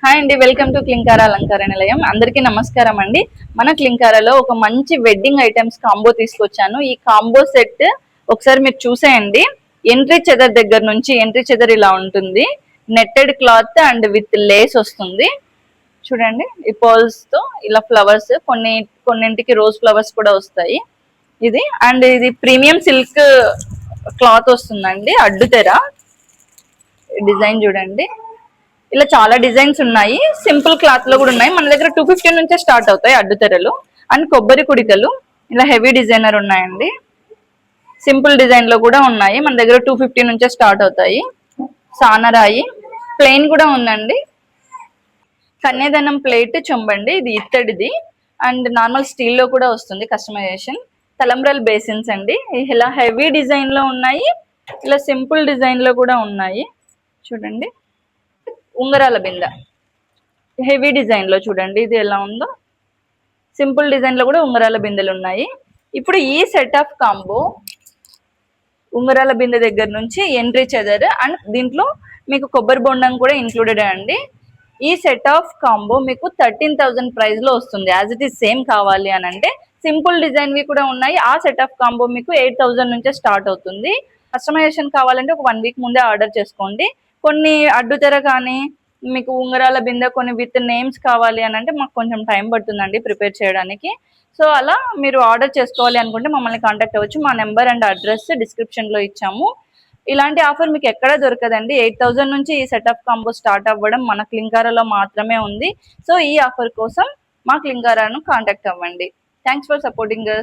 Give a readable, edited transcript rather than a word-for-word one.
Hi అండి, welcome to Klin Kaara అలంకార నిలయం. అందరికీ నమస్కారం అండి. మన క్లింకారాలో ఒక మంచి వెడ్డింగ్ ఐటమ్స్ కాంబో తీసుకొచ్చాను. ఈ కాంబో సెట్ ఒకసారి మీరు చూసేయండి. ఎంట్రీ చెదర్ దగ్గర నుంచి ఎంట్రీ చెదర్ ఇలా ఉంటుంది. Netted cloth and with lace వస్తుంది. చూడండి, ఈ పర్ల్స్ తో ఇలా ఫ్లవర్స్, కొన్నింటికి రోజ్ ఫ్లవర్స్ కూడా వస్తాయి. ఇది అండ్ ఇది ప్రీమియం సిల్క్ క్లాత్ వస్తుందండి. అడ్డుతెర డిజైన్ చూడండి. ఇలా చాలా డిజైన్స్ ఉన్నాయి. సింపుల్ క్లాత్ లో కూడా ఉన్నాయి. మన దగ్గర 250 నుంచే స్టార్ట్ అవుతాయి అడ్డుతెరలు. అండ్ కొబ్బరి కుడికలు ఇలా హెవీ డిజైనర్ ఉన్నాయండి. సింపుల్ డిజైన్ లో కూడా ఉన్నాయి. మన దగ్గర 250 నుంచే స్టార్ట్ అవుతాయి. సానరాయి ప్లెయిన్ కూడా ఉందండి. కన్యాదానం ప్లేట్ చెంబండి, ఇది ఇత్తడిది అండ్ నార్మల్ స్టీల్ లో కూడా వస్తుంది కస్టమైజేషన్. తలంబ్రల్ బేసిన్స్ అండి, ఇలా హెవీ డిజైన్ లో ఉన్నాయి. ఇలా సింపుల్ డిజైన్ లో కూడా ఉన్నాయి. చూడండి, ఉంగరాల బిందె హెవీ డిజైన్ లో చూడండి ఇది ఎలా ఉందో. సింపుల్ డిజైన్ లో కూడా ఉంగరాల బిందెలు ఉన్నాయి. ఇప్పుడు ఈ సెట్ ఆఫ్ కాంబో ఉంగరాల బిందె దగ్గర నుంచి ఎంట్రీ చెదర్ అండ్ దీంట్లో మీకు కొబ్బరి బొండం కూడా ఇంక్లూడెడ్ అండి. ఈ సెట్ ఆఫ్ కాంబో మీకు 13,000 ప్రైస్ లో వస్తుంది. యాజ్ ఇట్ ఈస్ సేమ్ కావాలి అని అంటే సింపుల్ డిజైన్ వి కూడా ఉన్నాయి. ఆ సెట్ ఆఫ్ కాంబో మీకు 8,000 నుంచే స్టార్ట్ అవుతుంది. కస్టమైజేషన్ కావాలంటే ఒక 1 వీక్ ముందే ఆర్డర్ చేసుకోండి. కొన్ని అడ్డుతెర కానీ మీకు ఉంగరాల బిందె కొన్ని విత్ నేమ్స్ కావాలి అని అంటే మాకు కొంచెం టైం పడుతుందండి ప్రిపేర్ చేయడానికి. సో అలా మీరు ఆర్డర్ చేసుకోవాలి అనుకుంటే మమ్మల్ని కాంటాక్ట్ అవ్వచ్చు. మా నెంబర్ అండ్ అడ్రస్ డిస్క్రిప్షన్ లో ఇచ్చాము. ఇలాంటి ఆఫర్ మీకు ఎక్కడ దొరకదండి. 8,000 నుంచి ఈ సెట్ ఆఫ్ కాంబో స్టార్ట్ అవ్వడం మన క్లింకారాలో మాత్రమే ఉంది. సో ఈ ఆఫర్ కోసం మా క్లింకారాను కాంటాక్ట్ అవ్వండి. Thanks for supporting us.